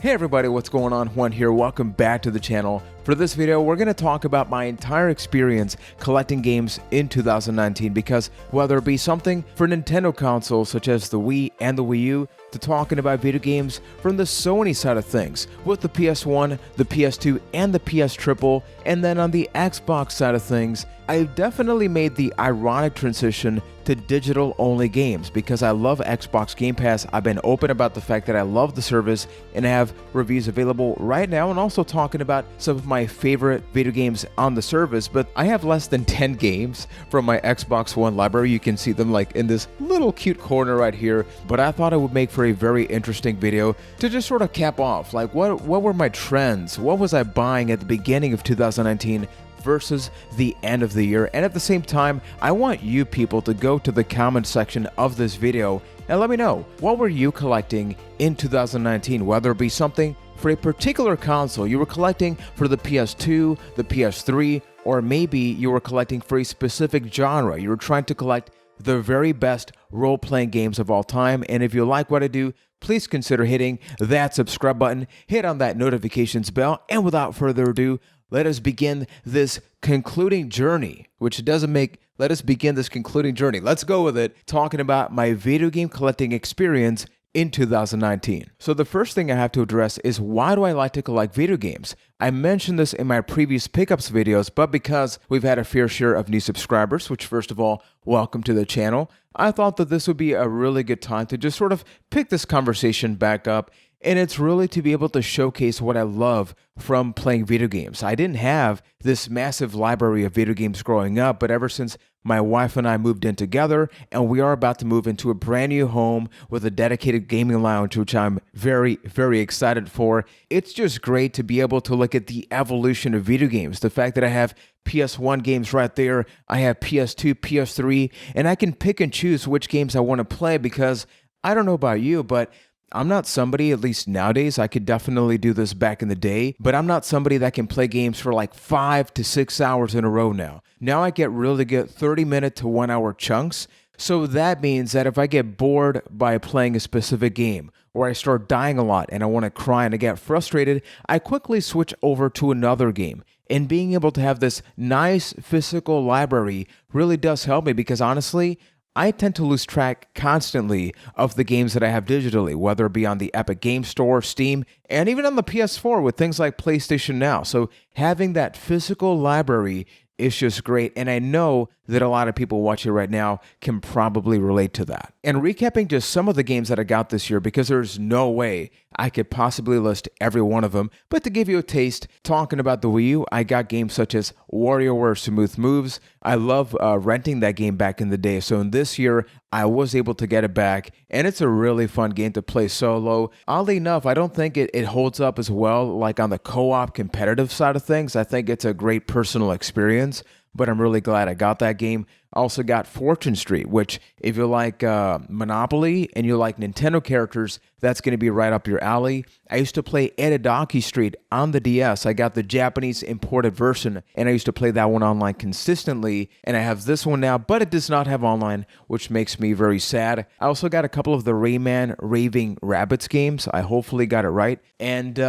Hey everybody, what's going on? Juan here. Welcome back to the channel. For this video, we're going to talk about my entire experience collecting games in 2019 because whether it be something for Nintendo consoles such as the Wii and the Wii U, to talking about video games from the Sony side of things with the PS1, the PS2, and the PS Triple, and then on the Xbox side of things, I've definitely made the ironic transition to digital-only games because I love Xbox Game Pass. I've been open about the fact that I love the service and have reviews available right now and also talking about some of my favorite video games on the service, but I have less than 10 games from my Xbox One library. You can see them like in this little cute corner right here, but I thought it would make for a very interesting video to just sort of cap off like what were my trends, what was I buying at the beginning of 2019 versus the end of the year. And at the same time, I want you people to go to the comment section of this video and let me know, what were you collecting in 2019, whether it be something for a particular console you were collecting for the PS2, the PS3, or maybe you were collecting for a specific genre. You were trying to collect the very best role-playing games of all time. And if you like what I do, please consider hitting that subscribe button, hit on that notifications bell, and without further ado, let us begin this concluding journey, let us begin this concluding journey. Let's go with it, talking about my video game collecting experience in 2019. So the first thing I have to address is, why do I like to collect video games? I mentioned this in my previous pickups videos, but because we've had a fair share of new subscribers, which first of all, welcome to the channel, I thought that this would be a really good time to just sort of pick this conversation back up. And it's really to be able to showcase what I love from playing video games. I didn't have this massive library of video games growing up, but ever since my wife and I moved in together, and we are about to move into a brand new home with a dedicated gaming lounge, which I'm very, very excited for. It's just great to be able to look at the evolution of video games. The fact that I have PS1 games right there, I have PS2, PS3, and I can pick and choose which games I want to play because I don't know about you, but I'm not somebody, at least nowadays, I could definitely do this back in the day, but I'm not somebody that can play games for like 5 to 6 hours in a row now. Now I get really good 30-minute to 1-hour chunks, so that means that if I get bored by playing a specific game, or I start dying a lot and I want to cry and I get frustrated, I quickly switch over to another game. And being able to have this nice physical library really does help me because honestly, I tend to lose track constantly of the games that I have digitally, whether it be on the Epic Game Store, Steam, and even on the PS4 with things like PlayStation Now. So having that physical library is just great, and I know that a lot of people watching right now can probably relate to that. And recapping just some of the games that I got this year, because there's no way I could possibly list every one of them, but to give you a taste, talking about the Wii U, I got games such as WarioWare Smooth Moves. I love renting that game back in the day, so in this year, I was able to get it back, and it's a really fun game to play solo. Oddly enough, I don't think it holds up as well like on the co-op competitive side of things. I think it's a great personal experience, but I'm really glad I got that game. I also got Fortune Street, which if you like Monopoly and you like Nintendo characters, that's going to be right up your alley. I used to play Edadaki Street on the DS. I got the Japanese imported version, and I used to play that one online consistently, and I have this one now, but it does not have online, which makes me very sad. I also got a couple of the Rayman Raving Rabbids games. I hopefully got it right, and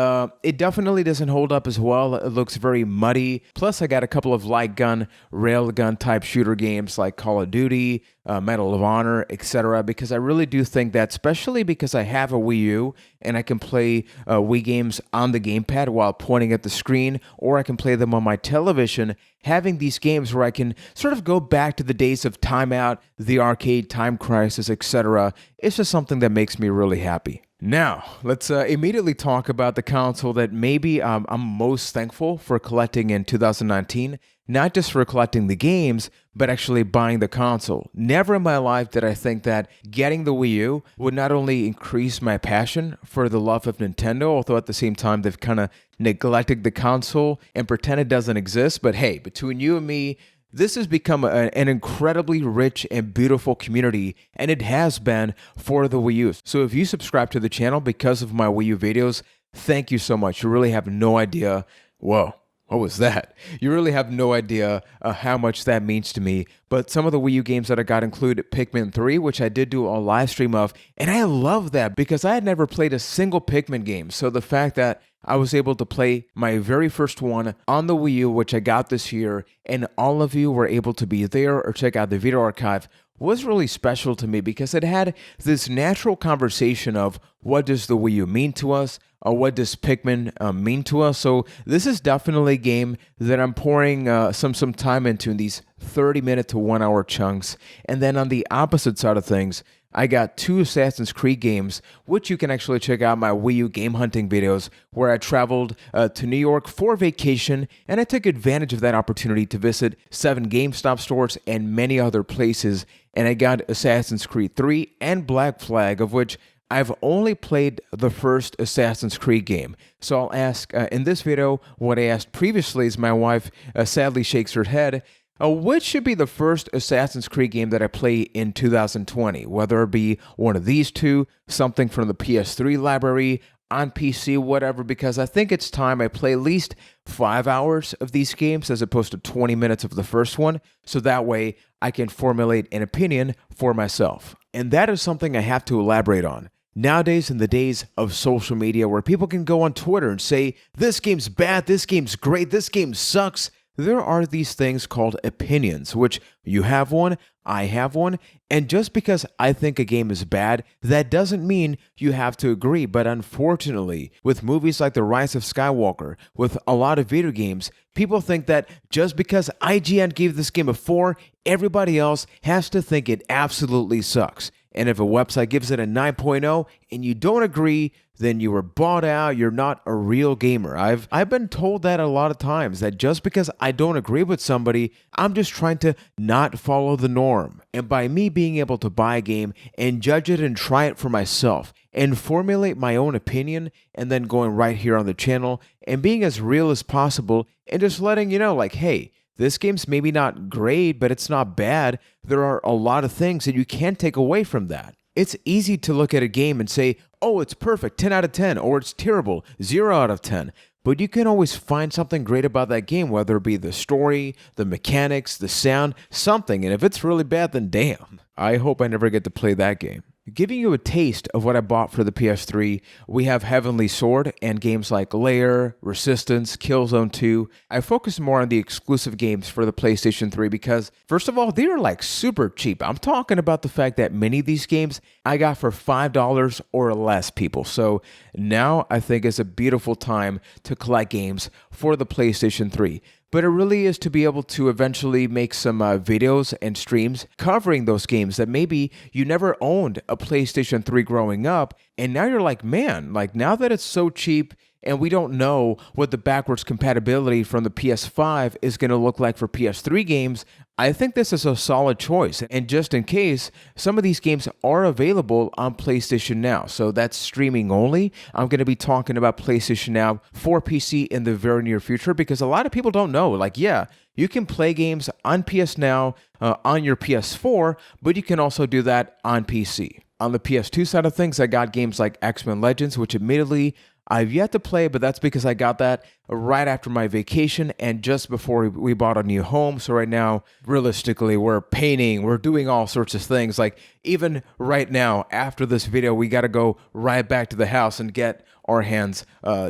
it definitely doesn't hold up as well. It looks very muddy. Plus, I got a couple of light gun, railgun type shooter games like Call of Duty, Medal of Honor, etc. because I really do think that, especially because I have a Wii U and I can play Wii games on the gamepad while pointing at the screen, or I can play them on my television, having these games where I can sort of go back to the days of Time Out, the arcade, Time Crisis, etc. It's just something that makes me really happy. Now, let's immediately talk about the console that maybe I'm most thankful for collecting in 2019. Not just for collecting the games, but actually buying the console. Never in my life did I think that getting the Wii U would not only increase my passion for the love of Nintendo, although at the same time they've kind of neglected the console and pretend it doesn't exist, but hey, between you and me, this has become an incredibly rich and beautiful community, and it has been for the Wii U. So if you subscribe to the channel because of my Wii U videos, thank you so much. You really have no idea. Whoa. What was that? You really have no idea how much that means to me. But some of the Wii U games that I got include Pikmin 3, which I did do a live stream of. And I love that because I had never played a single Pikmin game. So the fact that I was able to play my very first one on the Wii U, which I got this year, and all of you were able to be there or check out the video archive, was really special to me because it had this natural conversation of what does the Wii U mean to us, or what does Pikmin mean to us. So this is definitely a game that I'm pouring some time into in these 30-minute to 1 hour chunks. And then on the opposite side of things, I got 2 Assassin's Creed games, which you can actually check out my Wii U game hunting videos, where I traveled to New York for vacation, and I took advantage of that opportunity to visit 7 GameStop stores and many other places, and I got Assassin's Creed 3 and Black Flag, of which I've only played the first Assassin's Creed game. So I'll ask in this video what I asked previously, as my wife sadly shakes her head. Which should be the first Assassin's Creed game that I play in 2020? Whether it be one of these two, something from the PS3 library, on PC, whatever, because I think it's time I play at least 5 hours of these games as opposed to 20 minutes of the first one, so that way I can formulate an opinion for myself. And that is something I have to elaborate on. Nowadays, in the days of social media where people can go on Twitter and say, this game's bad, this game's great, this game sucks, there are these things called opinions, which you have one, I have one, and just because I think a game is bad, that doesn't mean you have to agree. But unfortunately, with movies like The Rise of Skywalker, with a lot of video games, people think that just because IGN gave this game a 4, everybody else has to think it absolutely sucks. And if a website gives it a 9.0 and you don't agree, then you were bought out, you're not a real gamer. I've been told that a lot of times, that just because I don't agree with somebody, I'm just trying to not follow the norm. And by me being able to buy a game and judge it and try it for myself and formulate my own opinion, and then going right here on the channel and being as real as possible and just letting you know, like, hey, this game's maybe not great, but it's not bad. There are a lot of things that you can't take away from that. It's easy to look at a game and say, oh, it's perfect, 10 out of 10, or it's terrible, 0 out of 10. But you can always find something great about that game, whether it be the story, the mechanics, the sound, something. And if it's really bad, then damn, I hope I never get to play that game. Giving you a taste of what I bought for the PS3, we have Heavenly Sword and games like Lair, Resistance, Killzone 2. I focus more on the exclusive games for the PlayStation 3 because, first of all, they're like super cheap. I'm talking about the fact that many of these games I got for $5 or less, people. So now I think it's a beautiful time to collect games for the PlayStation 3. But it really is to be able to eventually make some videos and streams covering those games that maybe you never owned a PlayStation 3 growing up, and now you're like, man, like now that it's so cheap and we don't know what the backwards compatibility from the PS5 is going to look like for PS3 games, I think this is a solid choice. And just in case, some of these games are available on PlayStation Now. So that's streaming only. I'm going to be talking about PlayStation Now for PC in the very near future because a lot of people don't know. Like, yeah, you can play games on PS Now, on your PS4, but you can also do that on PC. On the PS2 side of things, I got games like X-Men Legends, which admittedly I've yet to play, but that's because I got that right after my vacation and just before we bought a new home. So right now, realistically, we're painting, we're doing all sorts of things. Like even right now, after this video, we got to go right back to the house and get our hands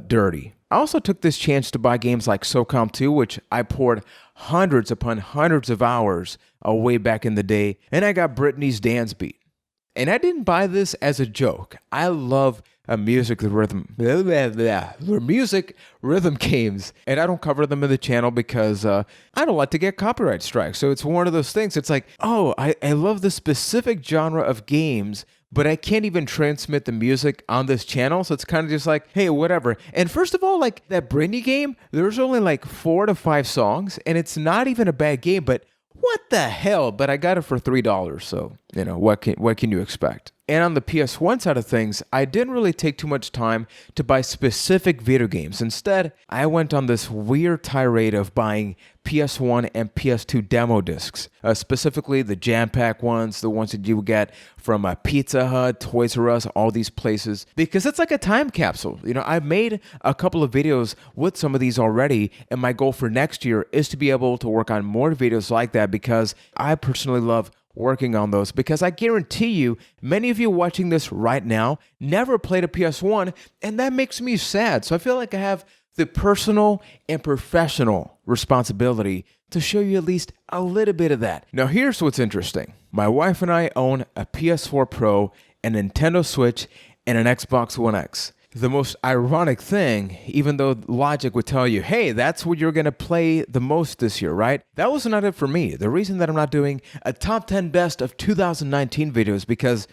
dirty. I also took this chance to buy games like SOCOM 2, which I poured hundreds upon hundreds of hours way back in the day, and I got Britney's Dance Beat. And I didn't buy this as a joke. I love music rhythm games, and I don't cover them in the channel because I don't like to get copyright strikes. So it's one of those things. It's like, oh, I love this specific genre of games, but I can't even transmit the music on this channel. So it's kind of just like, hey, whatever. And first of all, like that Britney game, there's only like 4 to 5 songs, and it's not even a bad game, but what the hell? But I got it for $3, so, you know, what can you expect? And on the PS1 side of things, I didn't really take too much time to buy specific video games. Instead, I went on this weird tirade of buying PS1 and PS2 demo discs, specifically the jam-pack ones, the ones that you would get from Pizza Hut, Toys R Us, all these places, because it's like a time capsule. I've made a couple of videos with some of these already, and my goal for next year is to be able to work on more videos like that because I personally love working on those, because I guarantee you many of you watching this right now never played a PS1, and that makes me sad. So I feel like I have the personal and professional responsibility to show you at least a little bit of that. Now here's what's interesting. My wife and I own a PS4 Pro, a Nintendo Switch, and an Xbox One X. The most ironic thing, even though logic would tell you, hey, that's what you're going to play the most this year, right? That was not it for me. The reason that I'm not doing a top 10 best of 2019 videos, because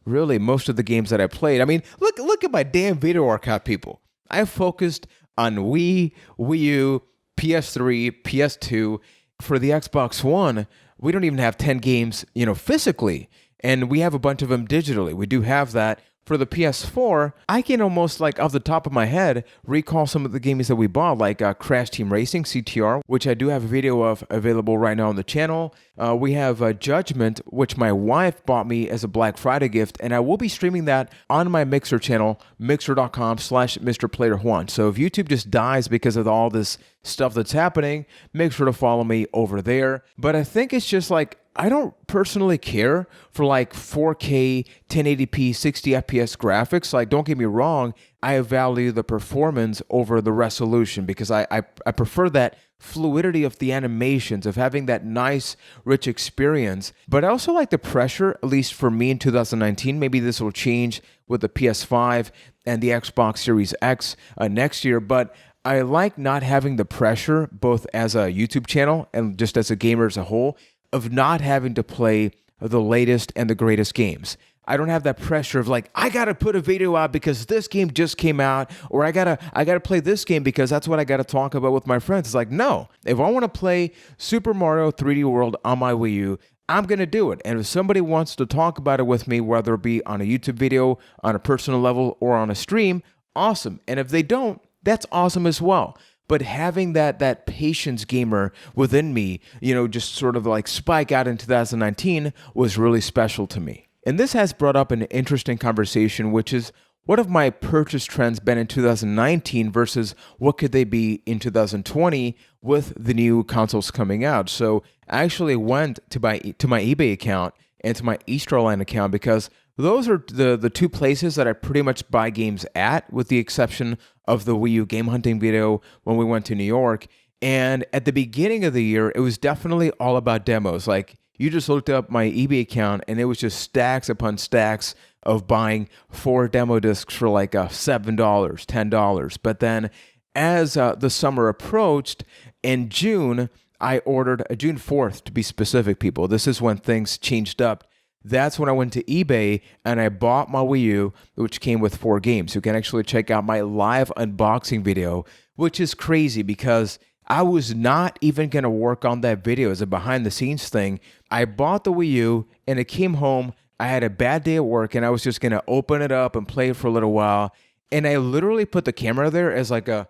really most of the games that I played, look at my damn video archive, people. I focused on Wii U, PS3, PS2. For the Xbox One, we don't even have 10 games, physically, and we have a bunch of them digitally. We do have that. For the PS4, I can almost, off the top of my head, recall some of the games that we bought, like Crash Team Racing, CTR, which I do have a video of available right now on the channel. We have Judgment, which my wife bought me as a Black Friday gift, and I will be streaming that on my Mixer channel, mixer.com/MrPlayerJuan. So if YouTube just dies because of all this stuff that's happening, make sure to follow me over there. But I think it's just I don't personally care for 4K, 1080p, 60 FPS graphics. Don't get me wrong, I value the performance over the resolution because I prefer that fluidity of the animations, of having that nice, rich experience. But I also like the pressure, at least for me in 2019. Maybe this will change with the PS5 and the Xbox Series X next year, but I like not having the pressure, both as a YouTube channel and just as a gamer as a whole, of not having to play the latest and the greatest games. I don't have that pressure of I gotta put a video out because this game just came out, or I gotta play this game because that's what I gotta talk about with my friends. It's no. If I want to play Super Mario 3D World on my Wii U, I'm gonna do it. And if somebody wants to talk about it with me, whether it be on a YouTube video, on a personal level, or on a stream, awesome. And if they don't, that's awesome as well. But having that patience gamer within me, just sort of spike out in 2019 was really special to me. And this has brought up an interesting conversation, which is, what have my purchase trends been in 2019 versus what could they be in 2020 with the new consoles coming out? So I actually went to my eBay account and to my Easterline account, because those are the two places that I pretty much buy games at, with the exception of the Wii U game hunting video when we went to New York. And at the beginning of the year, it was definitely all about demos. You just looked up my eBay account and it was just stacks upon stacks of buying 4 demo discs for $7, $10. But then as the summer approached, in June, I ordered, June 4th to be specific, people. This is when things changed up. That's when I went to eBay and I bought my Wii U, which came with 4 games. You can actually check out my live unboxing video, which is crazy because I was not even going to work on that video as a behind the scenes thing. I bought the Wii U and it came home. I had a bad day at work and I was just going to open it up and play it for a little while. And I literally put the camera there as a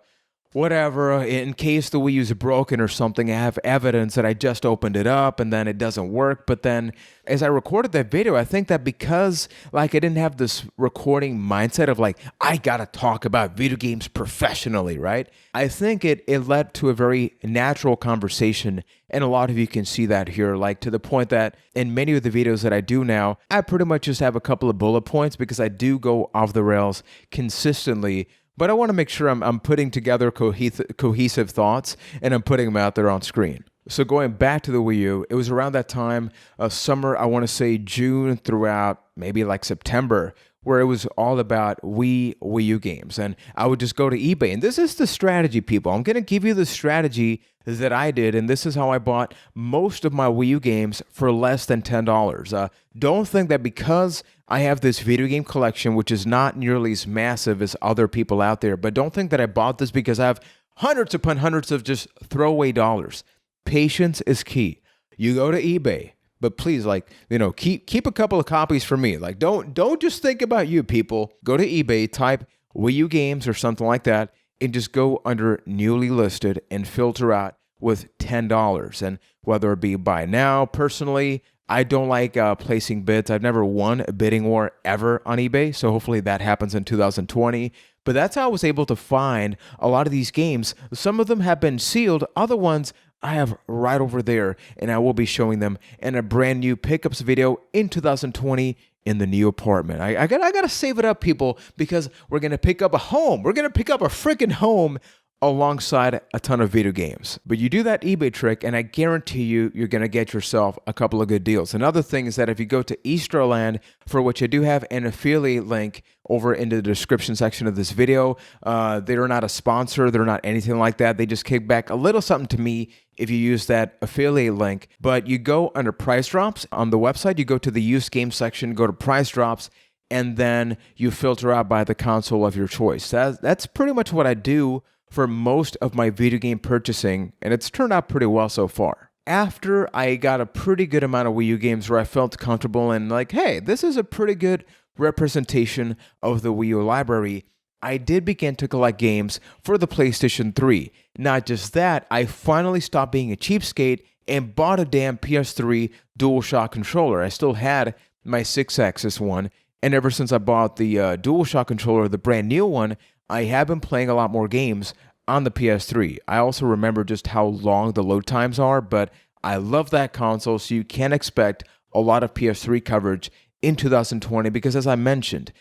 whatever, in case the Wii U is broken or something, I have evidence that I just opened it up and then it doesn't work. But then as I recorded that video, I think that because I didn't have this recording mindset of I gotta talk about video games professionally, right? I think it led to a very natural conversation. And a lot of you can see that here, to the point that in many of the videos that I do now, I pretty much just have a couple of bullet points because I do go off the rails consistently. But I want to make sure I'm putting together cohesive thoughts and I'm putting them out there on screen. So going back to the Wii U, it was around that time, summer, I want to say June throughout maybe September, where it was all about Wii U games. And I would just go to eBay. And this is the strategy, people. I'm going to give you the strategy that I did, and this is how I bought most of my Wii U games for less than $10. Don't think that because I have this video game collection, which is not nearly as massive as other people out there, but don't think that I bought this because I have hundreds upon hundreds of just throwaway dollars. Patience is key. You go to eBay, but please, like, keep a couple of copies for me. Like, don't just think about you, people. Go to eBay, type Wii U games or something like that, and just go under newly listed and filter out with $10. And whether it be buy now, personally, I don't like placing bids. I've never won a bidding war ever on eBay, so hopefully that happens in 2020. But that's how I was able to find a lot of these games. Some of them have been sealed. Other ones I have right over there, and I will be showing them in a brand new pickups video in 2020 in the new apartment. I gotta save it up, people, because we're gonna pick up a home. We're gonna pick up a freaking home alongside a ton of video games. But you do that eBay trick, and I guarantee you, you're going to get yourself a couple of good deals. Another thing is that if you go to Easterland, for which I do have an affiliate link over in the description section of this video, they're not a sponsor, they're not anything like that. They just kick back a little something to me if you use that affiliate link. But you go under price drops on the website, you go to the used game section, go to price drops, and then you filter out by the console of your choice. That's pretty much what I do for most of my video game purchasing, and it's turned out pretty well so far. After I got a pretty good amount of Wii U games where I felt comfortable and like, hey, this is a pretty good representation of the Wii U library, I did begin to collect games for the PlayStation 3. Not just that, I finally stopped being a cheapskate and bought a damn PS3 DualShock controller. I still had my 6-axis one, and ever since I bought the DualShock controller, the brand new one, I have been playing a lot more games on the PS3. I also remember just how long the load times are, but I love that console, so you can expect a lot of PS3 coverage in 2020 because, as I mentioned,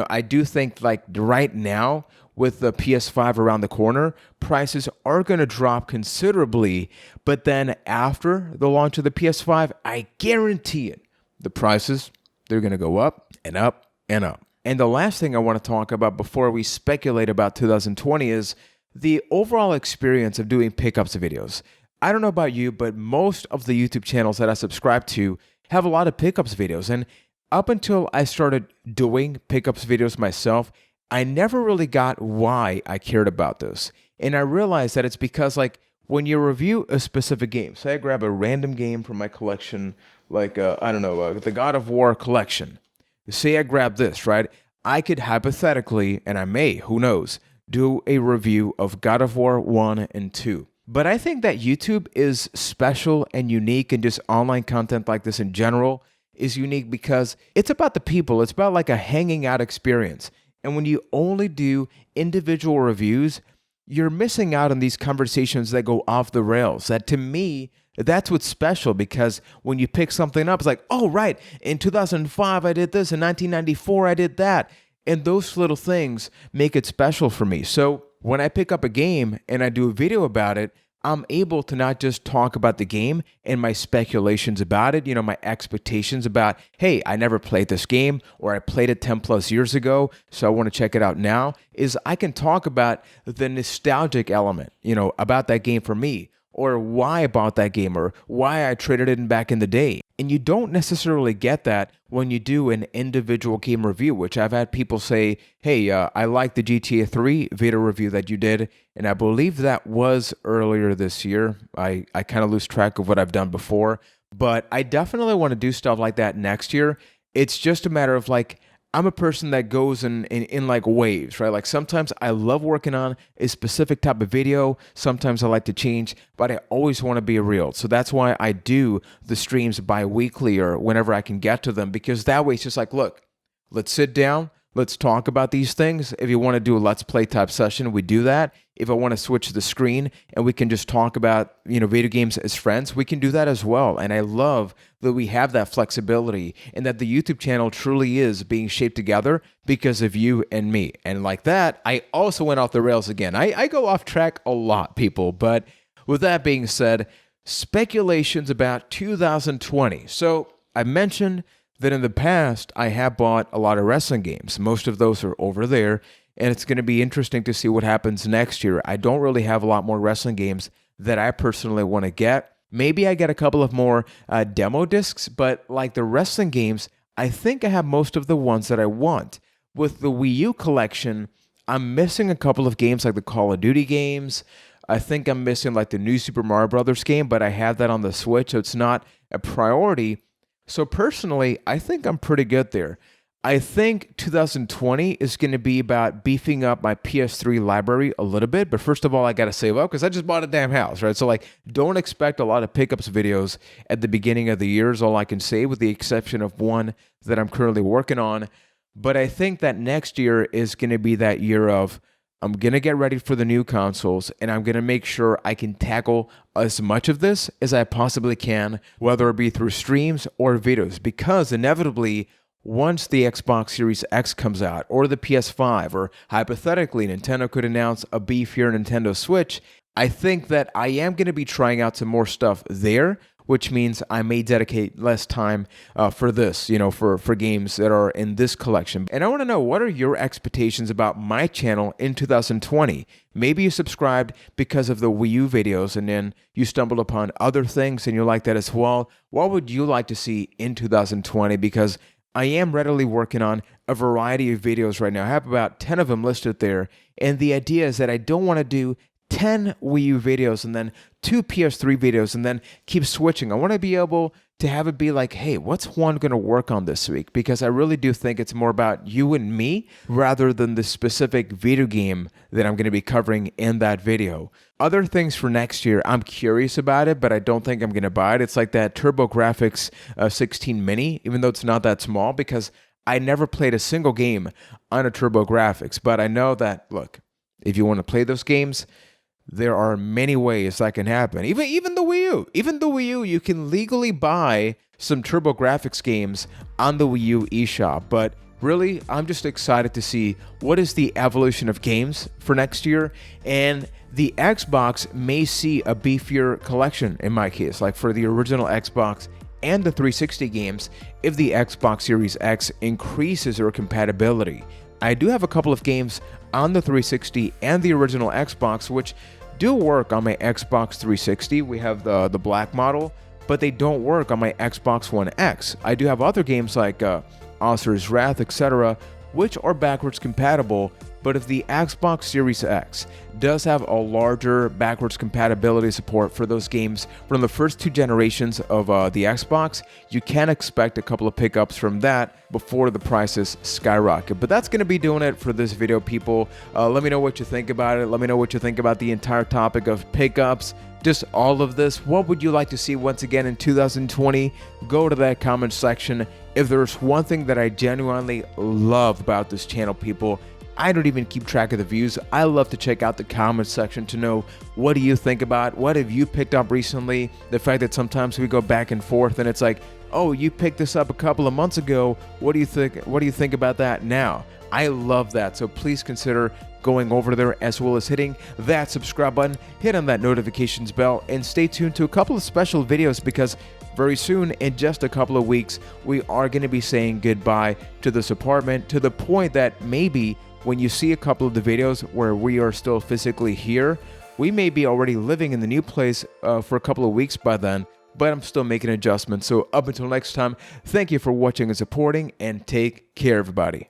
I do think like right now with the PS5 around the corner, prices are going to drop considerably, but then after the launch of the PS5, I guarantee it, the prices, they're going to go up and up and up. And the last thing I want to talk about before we speculate about 2020 is the overall experience of doing pickups videos. I don't know about you, but most of the YouTube channels that I subscribe to have a lot of pickups videos. And up until I started doing pickups videos myself, I never really got why I cared about this. And I realized that it's because, like, when you review a specific game, say I grab a random game from my collection, like, the God of War collection. Say I grab this, right? I could hypothetically, and I may, who knows, do a review of God of War 1 and 2. But I think that YouTube is special and unique, and just online content like this in general is unique because it's about the people. It's about like a hanging out experience. And when you only do individual reviews, you're missing out on these conversations that go off the rails. That, to me, that's what's special, because when you pick something up, it's like, oh, right, in 2005 I did this, in 1994 I did that. And those little things make it special for me. So when I pick up a game and I do a video about it, I'm able to not just talk about the game and my speculations about it, my expectations about, hey, I never played this game, or I played it 10 plus years ago, so I want to check it out now, is I can talk about the nostalgic element, about that game for me, or why I bought that game, or why I traded it in back in the day. And you don't necessarily get that when you do an individual game review, which I've had people say, hey, I like the GTA 3 video review that you did, and I believe that was earlier this year. I kind of lose track of what I've done before, but I definitely want to do stuff like that next year. It's just a matter of like, I'm a person that goes in like waves, right? Like sometimes I love working on a specific type of video. Sometimes I like to change, but I always want to be real. So that's why I do the streams bi-weekly or whenever I can get to them, because that way it's just like, look, let's sit down. Let's talk about these things. If you want to do a Let's Play type session, we do that. If I want to switch the screen and we can just talk about, video games as friends, we can do that as well. And I love that we have that flexibility and that the YouTube channel truly is being shaped together because of you and me. And like that, I also went off the rails again. I go off track a lot, people. But with that being said, speculations about 2020. So I mentioned that in the past, I have bought a lot of wrestling games. Most of those are over there, and it's going to be interesting to see what happens next year. I don't really have a lot more wrestling games that I personally want to get. Maybe I get a couple of more demo discs, but like the wrestling games, I think I have most of the ones that I want. With the Wii U collection, I'm missing a couple of games like the Call of Duty games. I think I'm missing like the new Super Mario Brothers game, but I have that on the Switch, so it's not a priority. So personally, I think I'm pretty good there. I think 2020 is going to be about beefing up my PS3 library a little bit, but first of all, I got to save up because I just bought a damn house, right? So like, don't expect a lot of pickups videos at the beginning of the year is all I can say, with the exception of one that I'm currently working on. But I think that next year is going to be that year of I'm going to get ready for the new consoles, and I'm going to make sure I can tackle as much of this as I possibly can, whether it be through streams or videos, because inevitably, once the Xbox Series X comes out, or the PS5, or hypothetically, Nintendo could announce a beefier Nintendo Switch, I think that I am going to be trying out some more stuff there, which means I may dedicate less time for this, for games that are in this collection. And I want to know, what are your expectations about my channel in 2020? Maybe you subscribed because of the Wii U videos and then you stumbled upon other things and you like that as well. What would you like to see in 2020? Because I am readily working on a variety of videos right now. I have about 10 of them listed there. And the idea is that I don't want to do 10 Wii U videos and then 2 PS3 videos and then keep switching. I want to be able to have it be like, hey, what's Juan going to work on this week? Because I really do think it's more about you and me rather than the specific video game that I'm going to be covering in that video. Other things for next year, I'm curious about it, but I don't think I'm going to buy it. It's like that TurboGrafx 16 Mini, even though it's not that small, because I never played a single game on a TurboGrafx. But I know that, look, if you want to play those games, there are many ways that can happen. Even the Wii U, you can legally buy some TurboGrafx games on the Wii U eShop. But really, I'm just excited to see what is the evolution of games for next year. And the Xbox may see a beefier collection in my case, like for the original Xbox and the 360 games, if the Xbox Series X increases their compatibility. I do have a couple of games on the 360 and the original Xbox, which do work on my Xbox 360. We have the black model, but they don't work on my Xbox One X. I do have other games like Asura's Wrath, etc., which are backwards compatible, but if the Xbox Series X does have a larger backwards compatibility support for those games from the first 2 generations of the Xbox, you can expect a couple of pickups from that before the prices skyrocket. But that's going to be doing it for this video, people. Let me know what you think about it. Let me know what you think about the entire topic of pickups, just all of this. What would you like to see once again in 2020? Go to that comment section. If there's one thing that I genuinely love about this channel, people, I don't even keep track of the views. I love to check out the comment section to know, what do you think about? What have you picked up recently? The fact that sometimes we go back and forth and it's like, oh, you picked this up a couple of months ago. What do you think? What do you think about that now? I love that. So please consider going over there, as well as hitting that subscribe button, hit on that notifications bell, and stay tuned to a couple of special videos, because very soon, in just a couple of weeks, we are going to be saying goodbye to this apartment, to the point that maybe when you see a couple of the videos where we are still physically here, we may be already living in the new place for a couple of weeks by then, but I'm still making adjustments. So up until next time, thank you for watching and supporting, and take care, everybody.